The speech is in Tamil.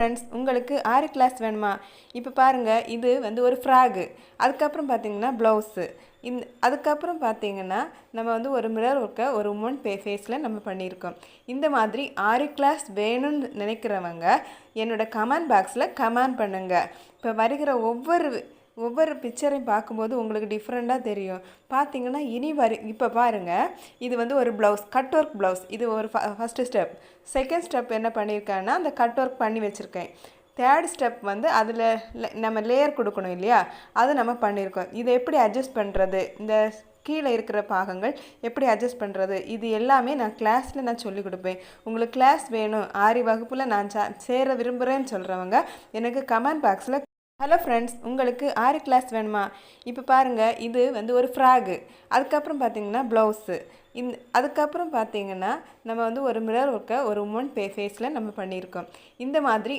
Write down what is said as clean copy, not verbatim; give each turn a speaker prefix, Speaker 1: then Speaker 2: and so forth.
Speaker 1: ஃப்ரெண்ட்ஸ், உங்களுக்கு ஆரி கிளாஸ் வேணுமா? இப்போ பாருங்கள், இது வந்து ஒரு ஃப்ராகு. அதுக்கப்புறம் பார்த்தீங்கன்னா ப்ளவுஸு. அதுக்கப்புறம் பார்த்தீங்கன்னா நம்ம வந்து ஒரு மிரர் ஒர்க்கை ஒரு உமன் ஃபேஸில் நம்ம பண்ணியிருக்கோம். இந்த மாதிரி ஆரி கிளாஸ் வேணும்னு நினைக்கிறவங்க என்னோட கமெண்ட் பாக்ஸில் கமெண்ட் பண்ணுங்கள். இப்போ வருகிற ஒவ்வொரு பிக்சரையும் பார்க்கும்போது உங்களுக்கு டிஃப்ரெண்ட்டாக தெரியும். பார்த்தீங்கன்னா இப்போ பாருங்கள், இது வந்து ஒரு ப்ளவுஸ், கட் ஒர்க் ப்ளவுஸ். இது ஒரு ஃபஸ்ட்டு ஸ்டெப். செகண்ட் ஸ்டெப் என்ன பண்ணியிருக்கேன்னா, அந்த கட் ஒர்க் பண்ணி வச்சுருக்கேன். தேர்ட் ஸ்டெப் வந்து அதில் நம்ம லேயர் கொடுக்கணும் இல்லையா, அது நம்ம பண்ணியிருக்கோம். இதை எப்படி அட்ஜஸ்ட் பண்ணுறது, இந்த கீழே இருக்கிற பாகங்கள் எப்படி அட்ஜஸ்ட் பண்ணுறது, இது எல்லாமே நான் கிளாஸில் நான் சொல்லிக் கொடுப்பேன். உங்களுக்கு கிளாஸ் வேணும், ஆரி வகுப்பில் நான் சேர விரும்புகிறேன்னு சொல்கிறவங்க எனக்கு கமெண்ட் பாக்ஸில். ஹலோ ஃப்ரெண்ட்ஸ், உங்களுக்கு ஆரி கிளாஸ் வேணுமா? இப்போ பாருங்கள், இது வந்து ஒரு ஃப்ராகு. அதுக்கப்புறம் பார்த்தீங்கன்னா ப்ளவுஸு. அதுக்கப்புறம் பார்த்தீங்கன்னா நம்ம வந்து ஒரு மிரர் ஒர்க்கை ஒரு உமன் ஃபேஸில் நம்ம பண்ணியிருக்கோம். இந்த மாதிரி